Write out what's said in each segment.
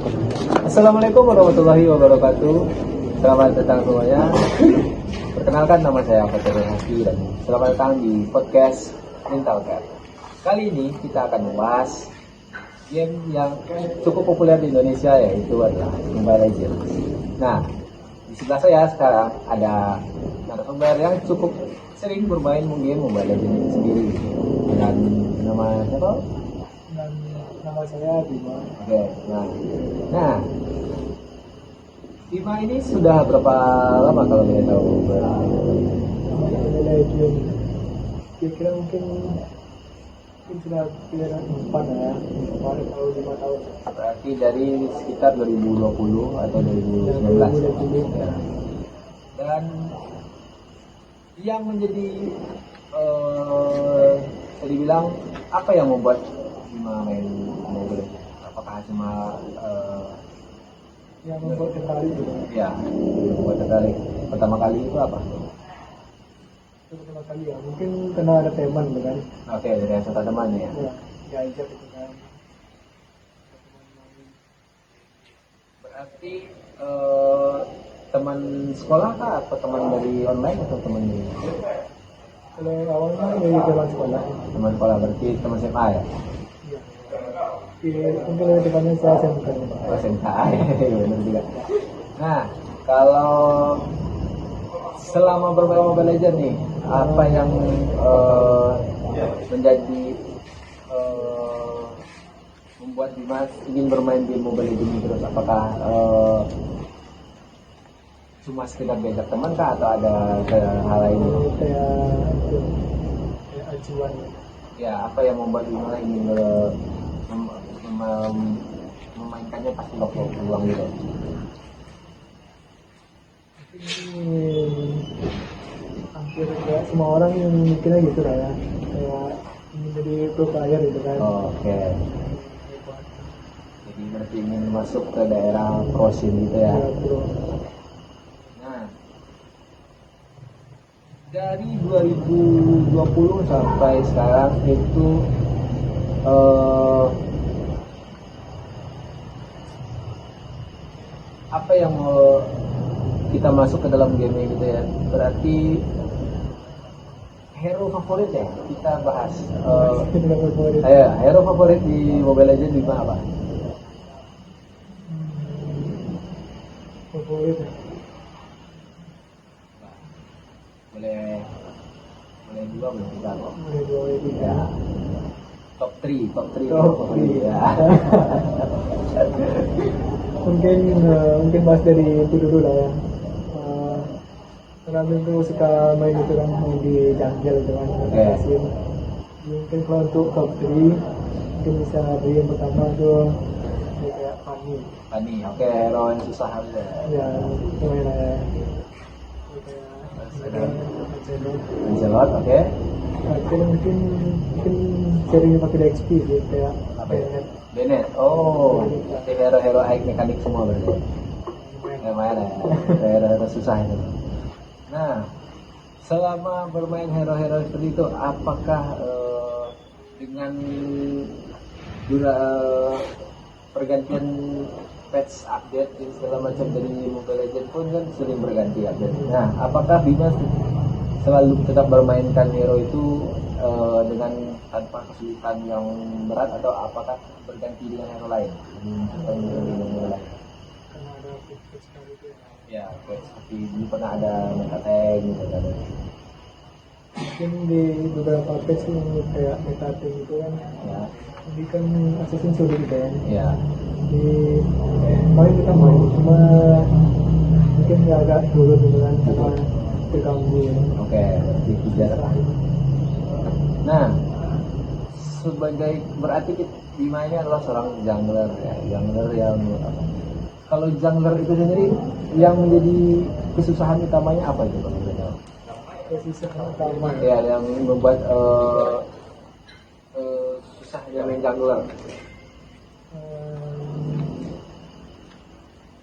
Assalamualaikum warahmatullahi wabarakatuh. Selamat datang semuanya. Perkenalkan, nama saya Fajar Haki dan selamat datang di podcast Mental Cat. Kali ini kita akan membahas game yang cukup populer di Indonesia, yaitu adalah Mobile Legends. Nah, di sebelah saya sekarang ada narasumber yang cukup sering bermain game Mobile Legends itu sendiri dengan nama siapa? Dan nama saya Bima. Oke, nah, Bima ini sudah berapa lama kalau boleh tahu? Nama saya Legend. Kira-kira mungkin sudah kira 4 ya, 4 atau 5 tahun. Berarti dari sekitar 2020 atau 2019. Ya. Dan yang menjadi bisa dibilang apa yang membuat Bima main Mobile? Apakah cuma yang membuat tertarik gitu. ya membuat tertarik? Pertama kali itu apa? Itu pertama kali ya, mungkin karena ada teman gitu kan. Oke, dari yang satu teman ya. Ya, diajak gitu kan. Berarti teman sekolah kah atau teman dari online atau teman dari Kalau yang awalnya dari teman sekolah. teman sekolah? Berarti teman SMA ya? Iya. Mungkin lebih tepatnya saya SMK. SMK ya, benar juga. Nah, kalau selama bermain Mobile Legends nih, apa yang menjadi membuat Dimas ingin bermain di Mobile Legends ini terus? Apakah cuma sekedar diajak teman kah atau ada hal lain? Kayak acuan. Ya, apa yang membuat Dimas ingin memainkannya pas di waktu luang gitu? Hampir kayak semua orang yang mikirnya gitu lah ya, kayak ingin jadi pro player gitu kan. Oke. Jadi berarti ingin masuk ke daerah pro scene gitu ya. Ya, bro. Nah, dari 2020 sampai sekarang itu apa yang kita masuk ke dalam game gitu ya? Berarti hero favorit ya kita bahas. Tidak favorit. Ayo, hero favorit di Mobile Legends Bima apa? Favorit ya. Boleh dua, boleh tiga kok. Boleh dua itu Ya. Top 3 Top favorit three. ya. Mungkin bahas dari itu dulu lah ya. Karena aku tuh suka main itu kan, main di jungle gitu kan. Oke. Mungkin kalau untuk top 3 mungkin bisa beri yang pertama tuh kayak Fanny. Fanny, oke, hero yang susah aja. Ya, lumayan lah ya. Kayak Lancelot, oke. akhirnya mungkin seringnya pakai DXP sih, kayak Apa ya? Bennett. Bennett, oh, berarti hero-hero high mekanik semua berarti. Lumayan ya, hero-hero susah itu. Nah, selama bermain hero-hero seperti itu, apakah dengan pergantian patch update dan segala macam dari Mobile Legends pun kan sering berganti update. Nah, apakah Bima selalu tetap bermainkan hero itu dengan tanpa kesulitan yang berat atau apakah berganti dengan hero lain? Karena ada fit sekali itu ya. Ya, seperti dulu pernah ada meta tank gitu kan. Mungkin di beberapa patch yang kayak meta tank itu kan, Ya, ini kan Assassin sulit gitu ya. ya. Di paling kita main cuma mungkin agak turun gitu kan, karena terganggu ya. Oke, dikejar. Nah, sebagai berarti Bima ini adalah seorang jungler ya, jungler yang kalau jungler itu sendiri yang menjadi kesusahan utamanya apa itu kalau boleh tahu? Kesusahan utama Ya, yang membuat susahnya main jungler.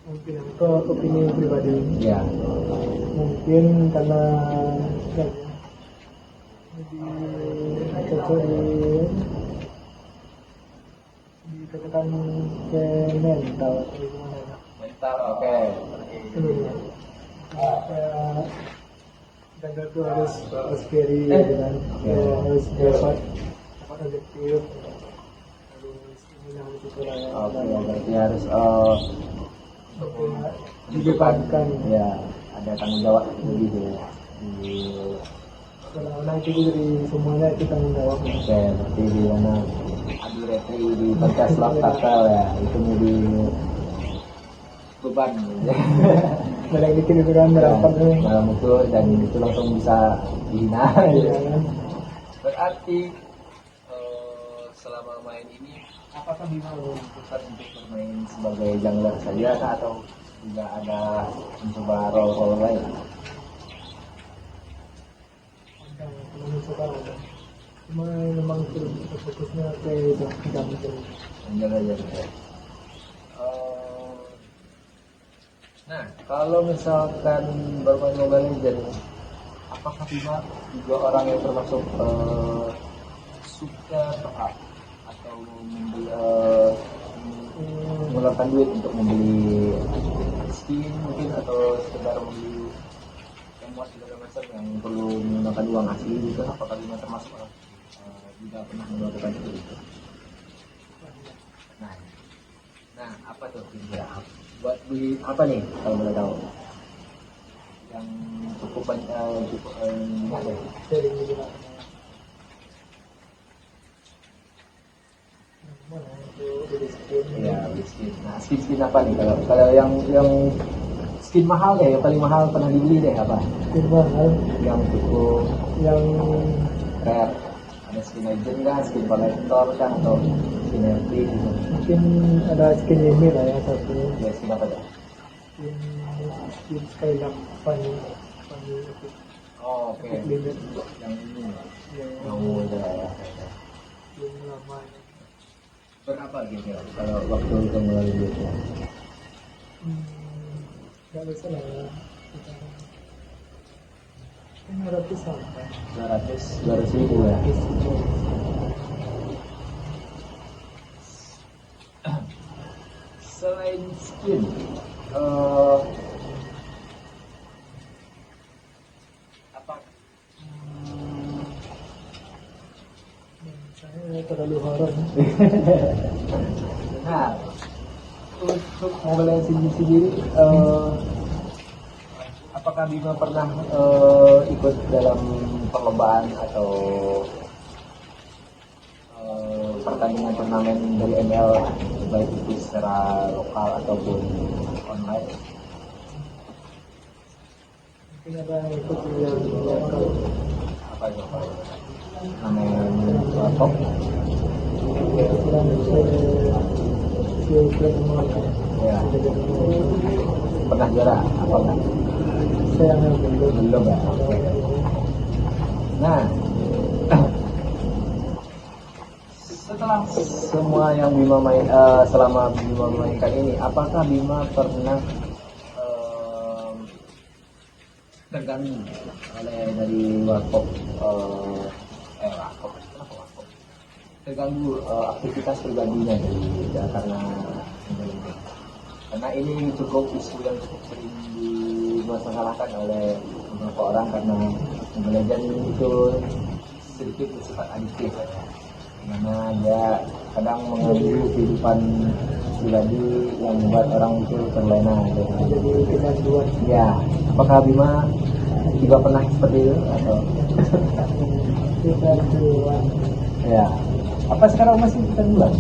Mungkin itu opini pribadi. Ya, Mungkin karena lebih cocok di dikatakan ke mental atau gimana ya. Mental, oke. Sebenarnya kayak jungle tuh harus carry gitu kan. Kayak harus dapat objektif, harus ini harus itu lah ya. Oke, berarti harus Kayak dibebankan. ya ada tanggung jawab lebih ya. Karena itu dari semuanya itu tanggung jawab. Oke, berarti di mana adu retri di podcast Love Tackle ya, itu jadi beban. Banyak dikit itu kan merapat nih. Malam itu dan itu langsung bisa dihina. Iya kan. Berarti selama main ini apakah Bima memutuskan untuk bermain sebagai jungler saja kah, atau juga ada mencoba role lain? Belum suka ada. Cuma memang fokusnya ke itu jungle. Jungler aja. Nah, kalau misalkan bermain Mobile Legends, apakah Bima juga orang yang termasuk suka atau membeli mengeluarkan duit untuk membeli skin mungkin, atau sekedar membeli emote segala macam yang perlu menggunakan uang asli gitu? Apakah Bima termasuk orang juga pernah melakukan itu? Nah, apa tuh kira-kira? Buat beli apa nih kalau boleh tahu? Yang cukup banyak, cukup ada. Sering gitu lah. Iya, skin. Nah, skin apa nih? Kalau yang skin mahal deh, yang paling mahal pernah dibeli deh apa? Skin mahal Yang cukup yang kayak ada skin legend kan, skin collector kan, atau skin epic gitu. mungkin ada skin limit lah ya satu. Ya, skin apa tuh? Skin Skylab Funny itu. Oh, oke. Limit Yang ini, yang yang muda ya. yang lama. Berapa gitu kalau waktu itu mulai duitnya? Nggak bisa lah ya. Kita 500 sampai 200 ribu ya. Selain skin, apa? Saya terlalu horor. Nah, untuk Mobile Legends sendiri, apakah Bima pernah ikut dalam perlombaan atau pertandingan turnamen dari ML, baik itu secara lokal ataupun online? Mungkin ada yang ikut yang lokal. Apa itu? Turnamen top? Ya. Pernah juara apa enggak? Saya belum. Belum ya. Oke. Nah, setelah semua yang Bima main, selama Bima mainkan ini, apakah Bima pernah terganggu oleh dari warkop, warkop, kenapa warkop? Terganggu aktivitas pribadinya karena ini cukup isu yang cukup sering dimasalahkan oleh beberapa orang, karena Mobile Legends itu sedikit bersifat adiktif, karena dia kadang mengganggu kehidupan pribadi yang membuat orang itu terlena. Jadi kecanduan. Ya, apakah Bima juga pernah seperti itu atau? Kecanduan. Ya, apa sekarang masih kecanduan?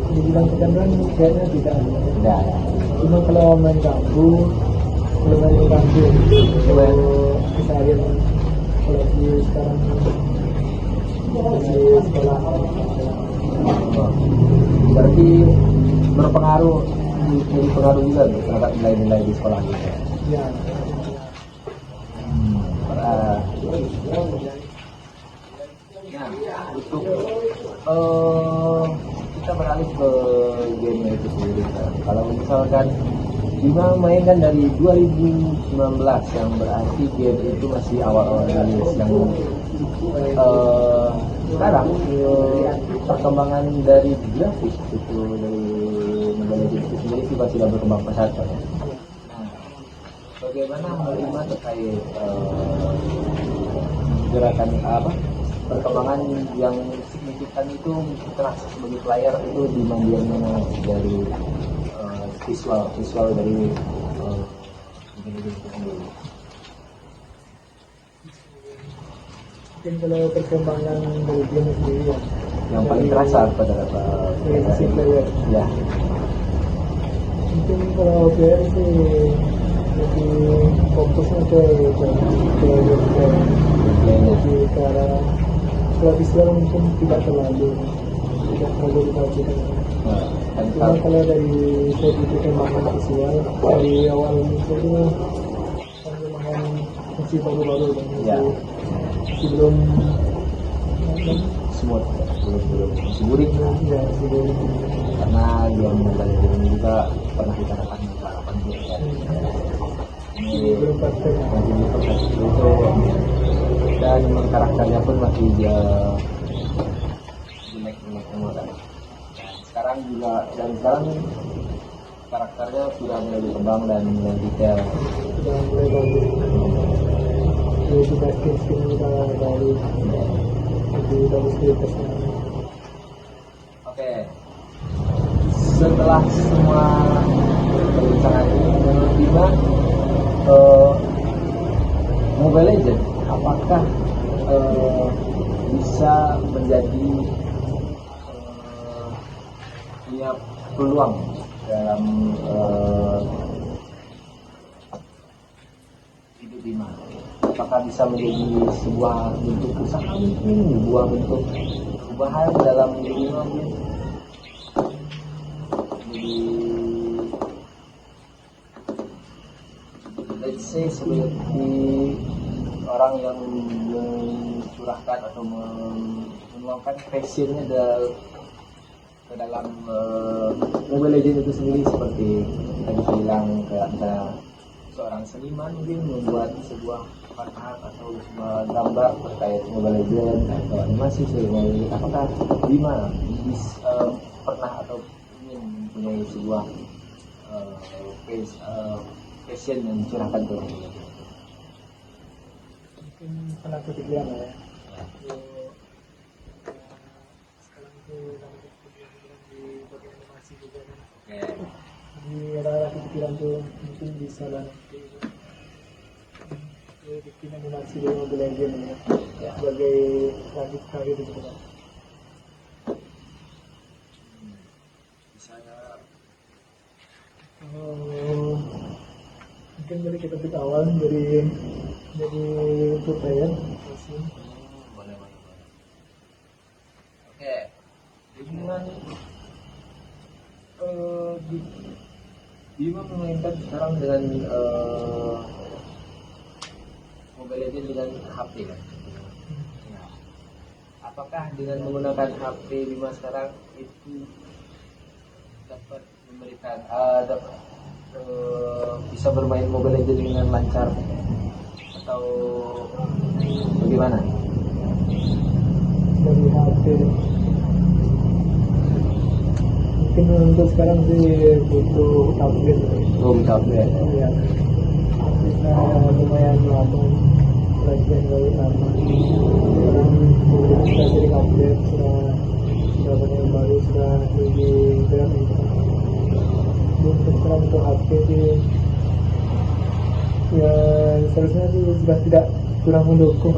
Dibilang kecanduan kayaknya tidak ada. Tidak. Cuma kalau main ganggu, kalau keseharian kalau di sekarang di sekolah. Berarti berpengaruh, jadi pengaruh juga terhadap nilai-nilai di sekolah gitu. Ya. Nah, untuk kita beralih ke game itu sendiri. Kalau misalkan Bima main kan dari 2019, yang berarti game itu masih awal-awal rilis, yang sekarang perkembangan dari grafik itu dari Mobile Legends itu sendiri juga sudah berkembang pesat kan ya. Nah, bagaimana menerima terkait gerakan perkembangan yang signifikan itu terasa sebagai player itu dibandingkan dari visual dari Mobile Legends itu sendiri. Mungkin kalau perkembangan dari game sendiri ya, Yang paling terasa pada dari sisi player. ya. Mungkin kalau player sih lebih fokusnya ke gameplay, lebih ke arah kalau visual mungkin tidak terlalu diperhatikan. Cuma kalau dari segi perkembangan visual dari awal itu perkembangan masih baru-baru dan Ya. masih belum Semua belum gurih ya sebelum karena dia Mobile Legends ini juga pernah dikatakan harapan dia ya. Ini belum perfect. masih di proses itu dan karakternya pun masih dia jelek semua kan. Sekarang karakternya sudah mulai berkembang dan mulai detail. Sudah mulai bagus. Jadi sudah skin kita baru lebih bagus kualitasnya. Oke, setelah semua perbincangan ini menurut Bima, Mobile Legends apakah bisa menjadi punya peluang dalam hidup Bima? Apakah bisa menjadi sebuah bentuk usaha mungkin, sebuah bentuk perubahan dalam hidup Bima mungkin? Jadi let's say seperti orang yang mencurahkan atau menuangkan passionnya ke dalam Mobile Legends itu sendiri, seperti tadi bilang kayak ada seorang seniman mungkin membuat sebuah karya atau sebuah gambar terkait Mobile Legends atau animasi sebagainya. Apakah Bima pernah atau ingin mempunyai sebuah passion yang dicurahkan ke orang lain? Mungkin pernah kepikiran ya. Sekarang itu lagi kepikiran di bagian animasi juga kan. Jadi ada kepikiran tuh mungkin bisa lah nanti bikin animasi dari Mobile Legends ya, sebagai lanjut karir gitu kan. Bisa Mungkin dari kita awal dari untuk player masih boleh. Oke, dengan Bima memainkan sekarang dengan Mobile Legends dengan HP kan? Ya. Apakah dengan menggunakan HP Bima sekarang itu dapat memberikan bisa bermain Mobile Legends dengan lancar atau bagaimana? dari HP mungkin untuk sekarang sih butuh upgrade Bisa upgrade. ya, kita lumayan lama latihan baru lama sekarang kita sering upgrade, sudah banyak yang baru, sudah lebih berat gitu. Untuk sekarang untuk HP sih ya seharusnya sih sudah tidak kurang mendukung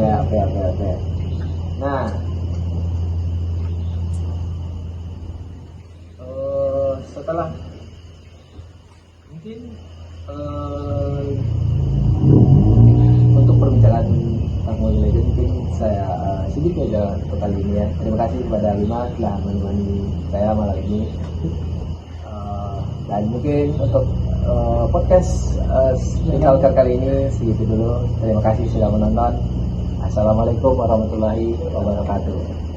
Ya. Oke. Nah, setelah mungkin untuk perbincangan tentang Mobile Legends mungkin saya sedikit aja untuk kali ini ya. Terima kasih kepada Bima telah menemani saya malam ini. Dan mungkin untuk podcast Mentalker kali ini segitu dulu. Terima kasih sudah menonton. Assalamualaikum warahmatullahi wabarakatuh.